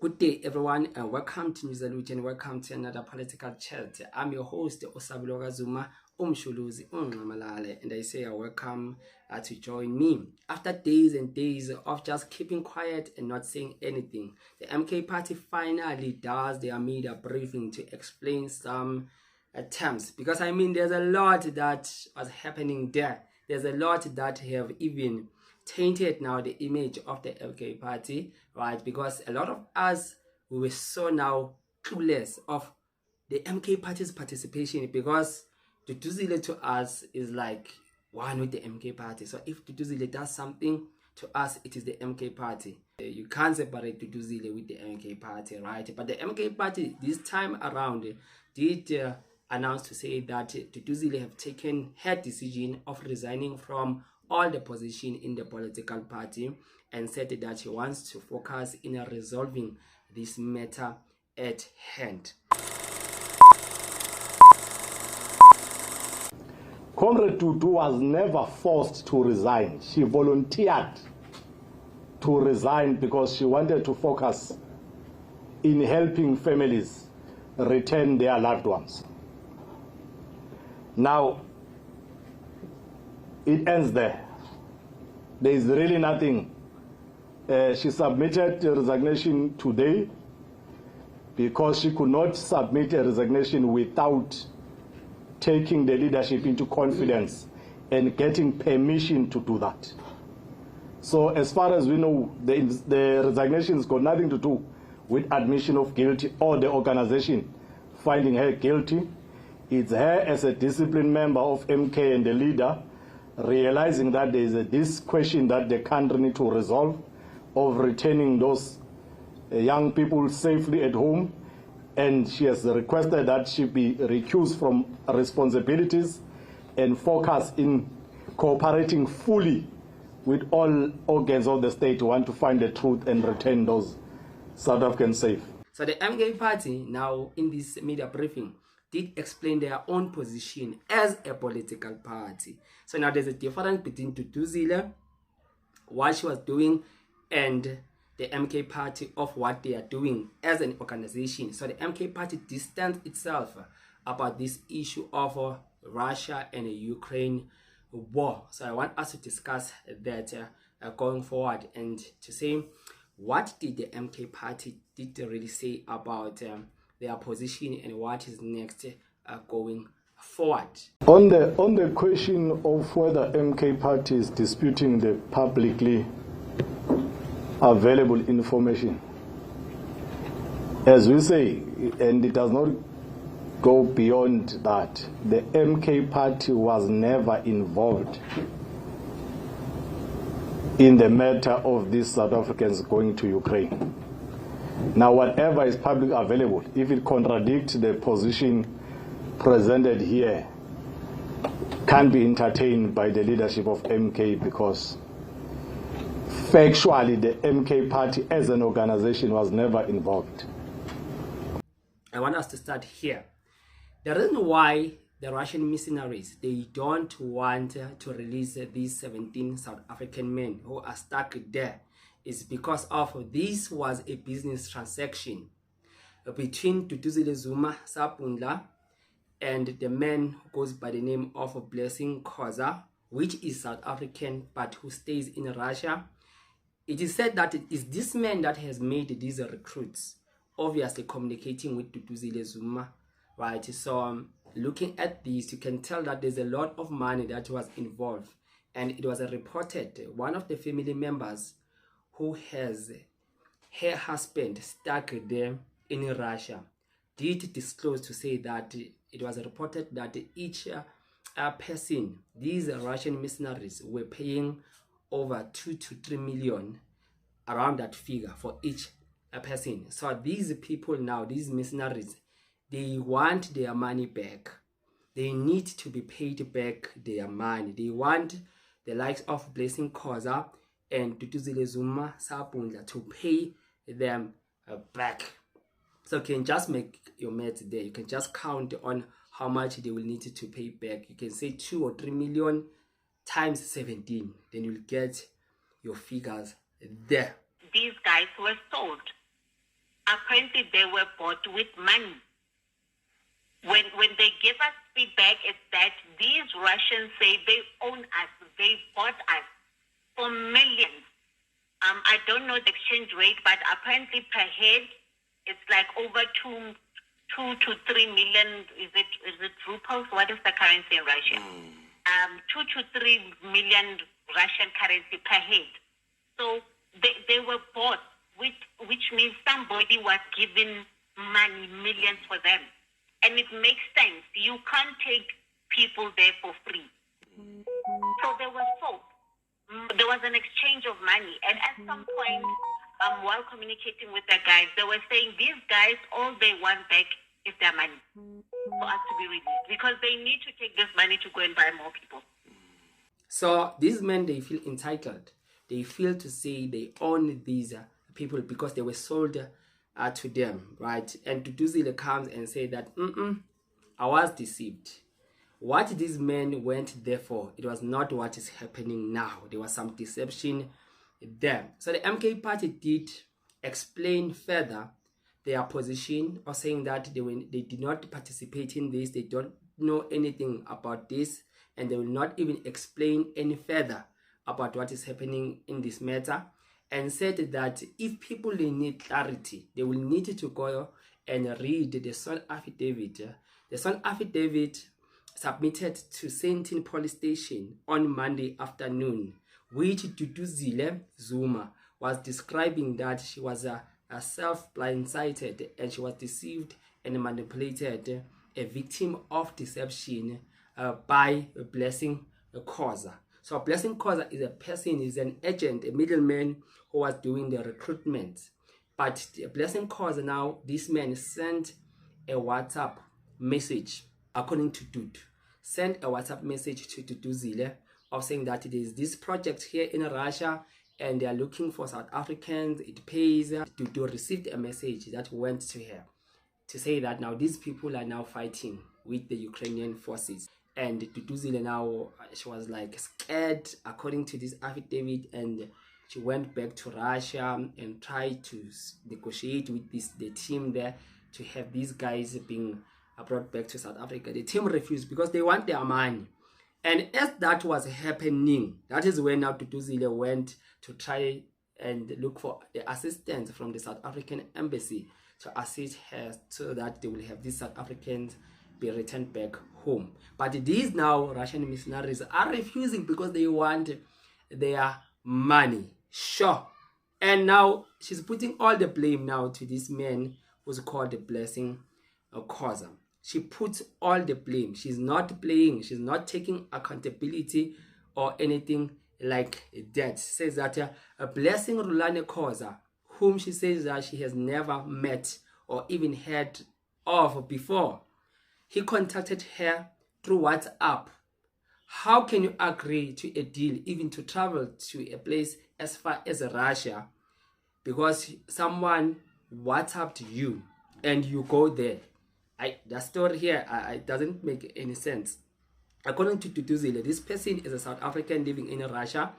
Good day, everyone, and welcome to News and welcome to another political chat. I'm your host, Duduzile Zuma, Umshuluzi Ungamalale, and I say welcome to join me. After days and days of just keeping quiet and not saying anything, the MK party finally does their media briefing to explain some terms. Because I mean, there's a lot that was happening there. There's a lot that have even tainted now the image of the MK party, right? Because a lot of us, we were so now clueless of the MK party's participation, because Duduzile to us is like one with the MK party. So if Duduzile does something to us, it is the MK party. You can't separate Duduzile with the MK party, right? But the MK party this time around did announce to say that Duduzile have taken her decision of resigning from all the position in the political party and said that she wants to focus in resolving this matter at hand. Comrade Dudu was never forced to resign. She volunteered to resign because she wanted to focus in helping families return their loved ones. Now, it ends there. There is really nothing. She submitted a resignation today because she could not submit a resignation without taking the leadership into confidence and getting permission to do that. So as far as we know, the resignation's got nothing to do with admission of guilty or the organization finding her guilty. It's her as a disciplined member of MK and the leader realizing that there is this question that the country need to resolve of returning those young people safely at home, and she has requested that she be recused from responsibilities and focus in cooperating fully with all organs of the state who want to find the truth and return those South Africans safe. So the MK party now in this media briefing did explain their own position as a political party. So now there's a difference between Duduzile, what she was doing, and the MK party of what they are doing as an organization. So the MK party distanced itself about this issue of Russia and the Ukraine war. So I want us to discuss that going forward and to say, what did the MK party did really say about their position and what is next going forward. On the question of whether MK party is disputing the publicly available information, as we say, and it does not go beyond that, the MK party was never involved in the matter of these South Africans going to Ukraine. Now, whatever is publicly available, if it contradicts the position presented here, can't be entertained by the leadership of MK, because factually the MK party as an organization was never involved. I want us to start here. The reason why the Russian mercenaries, they don't want to release these 17 South African men who are stuck there is because of this was a business transaction between Duduzile Zuma Sapundla and the man who goes by the name of Blessing Khoza, which is South African but who stays in Russia. It is said that it is this man that has made these recruits, obviously communicating with Duduzile Zuma, right? So looking at this, you can tell that there's a lot of money that was involved, and it was reported one of the family members who has her husband stuck there in Russia did disclose to say that it was reported that each person, these Russian mercenaries, were paying over 2 to 3 million, around that figure, for each person. So these people now, these mercenaries, they want their money back. They need to be paid back their money. They want the likes of Blessing Khoza and Duduzile Zuma Sapundla to pay them back. So you can just make your math there. You can just count on how much they will need to pay back. You can say 2 or 3 million times 17. Then you'll get your figures there. These guys were sold apparently they were bought with money. When they give us feedback, it's that these Russians say they own us, they bought us for millions. I don't know the exchange rate, but apparently per head, it's like over 2 to 3 million. Is it rubles? What is the currency in Russia? 2 to 3 million Russian currency per head. So they were bought, which means somebody was giving money, millions for them. And it makes sense. You can't take people there for free. So they were sold. There was an exchange of money. And at some point, while communicating with the guys, they were saying these guys, all they want back is their money for us to be released. Because they need to take this money to go and buy more people. So these men, they feel entitled. They feel to say they own these people because they were sold to them, right? And Duduzile comes and say that, I was deceived. What these men went there for, it was not what is happening now. There was some deception there. So the MK party did explain further their position of saying that they did not participate in this, they don't know anything about this, and they will not even explain any further about what is happening in this matter, and said that if people need clarity, they will need to go and read the sworn affidavit. The sworn affidavit submitted to Sentin police station on Monday afternoon, which Duduzile Zuma was describing that she was self-blindsided and she was deceived and manipulated, a victim of deception by Blessing Khoza. So Blessing Khoza is a person, is an agent, a middleman who was doing the recruitment. But Blessing Khoza now, this man sent a WhatsApp message, according to Dud, sent a WhatsApp message to Duduzile of saying that there is this project here in Russia and they are looking for South Africans, it pays. Dudu received a message that went to her to say that now these people are now fighting with the Ukrainian forces. And Duduzile now, she was like scared according to this affidavit, and she went back to Russia and tried to negotiate with the team there to have these guys being brought back to South Africa. The team refused because they want their money. And as that was happening, that is when now Duduzile went to try and look for the assistance from the South African embassy to assist her so that they will have these South Africans be returned back home. But these now Russian missionaries are refusing because they want their money. Sure. And now she's putting all the blame now to this man who's called the Blessing Khoza. She puts all the blame. She's not playing. She's not taking accountability or anything like that. She says that a Blessing Rulane Khoza, whom she says that she has never met or even heard of before, he contacted her through WhatsApp. How can you agree to a deal, even to travel to a place as far as Russia, because someone WhatsApped you and you go there? The story here, it doesn't make any sense. According to Duduzile, this person is a South African living in Russia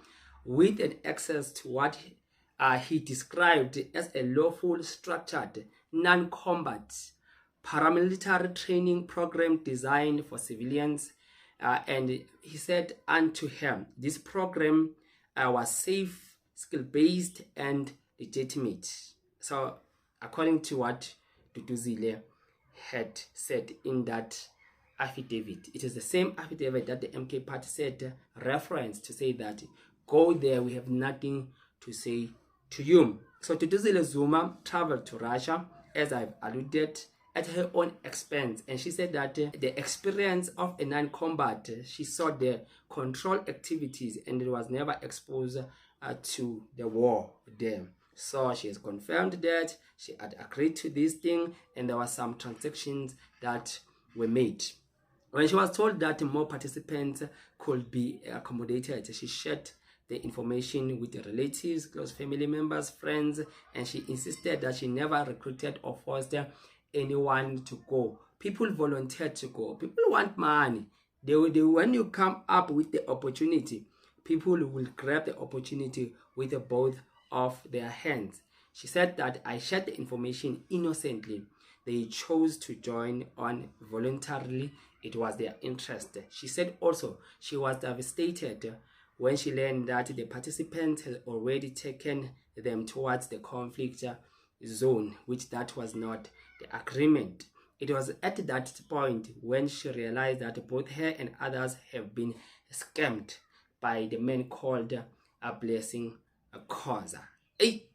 with an access to what he described as a lawful, structured, non-combat paramilitary training program designed for civilians. And he said unto him, this program was safe, skill-based, and legitimate. So according to what Duduzile had said in that affidavit, it is the same affidavit that the MK party said reference to say that go there, we have nothing to say to you. So Duduzile Zuma traveled to Russia, as I've alluded, at her own expense, and she said that the experience of a non-combat, she saw the control activities and it was never exposed to the war there. So she has confirmed that she had agreed to this thing and there were some transactions that were made. When she was told that more participants could be accommodated, she shared the information with the relatives, close family members, friends, and she insisted that she never recruited or forced anyone to go. People volunteered to go. People want money. When you come up with the opportunity, people will grab the opportunity with both of their hands. She said that I shared the information innocently. They chose to join on voluntarily. It was their interest. She said also she was devastated when she learned that the participants had already taken them towards the conflict zone, which that was not the agreement. It was at that point when she realized that both her and others have been scammed by the men called a blessing a causer. Hey,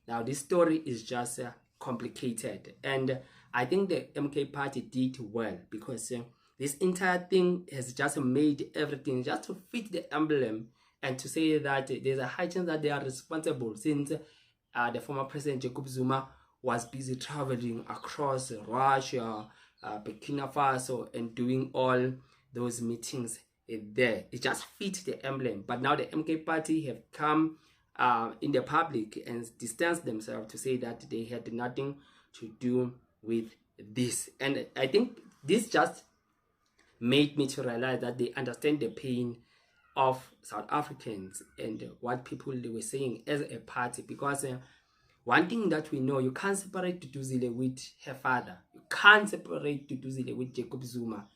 now this story is just complicated, and I think the MK party did well, because this entire thing has just made everything just to fit the emblem and to say that there's a high chance that they are responsible, since the former president Jacob Zuma was busy traveling across Russia, Burkina Faso, and doing all those meetings there. It just fits the emblem. But now the MK party have come in the public and distanced themselves to say that they had nothing to do with this. And I think this just made me to realize that they understand the pain of South Africans and what people they were saying as a party, because one thing that we know, you can't separate Duduzile with her father. You can't separate Duduzile with Jacob Zuma.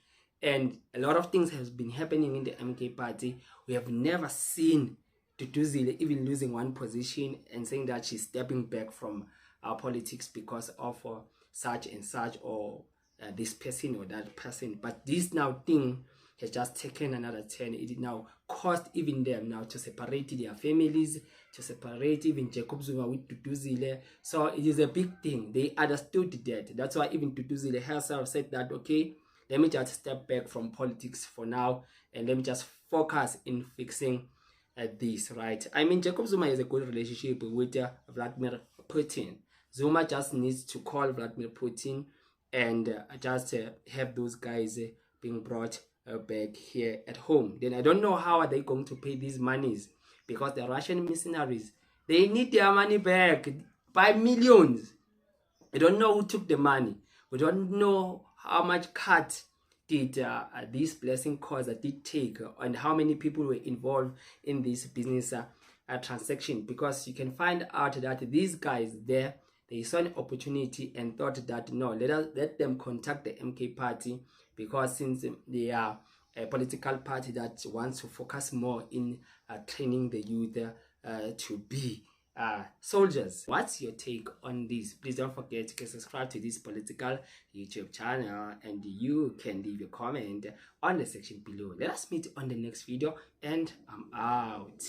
And a lot of things have been happening in the MK party. We have never seen Duduzile even losing one position and saying that she's stepping back from our politics because of such and such, or this person or that person. But this now thing has just taken another turn. It now caused even them now to separate their families, to separate even Jacob Zuma with Duduzile. So it is a big thing. They understood that. That's why even Duduzile herself said that, okay, let me just step back from politics for now and let me just focus in fixing this, right? I mean, Jacob Zuma has a good relationship with Vladimir Putin. Zuma just needs to call Vladimir Putin and just have those guys being brought back here at home. Then I don't know how are they going to pay these monies, because the Russian mercenaries, they need their money back by millions. We don't know who took the money. We don't know how much cut did this blessing cause did take, and how many people were involved in this business transaction, because you can find out that these guys there, they saw an opportunity and thought that no, let them contact the MK party, because since they are a political party that wants to focus more in training the youth to be soldiers. What's your take on this? Please don't forget to subscribe to this political YouTube channel, and you can leave a comment on the section below. Let us meet on the next video, and I'm out.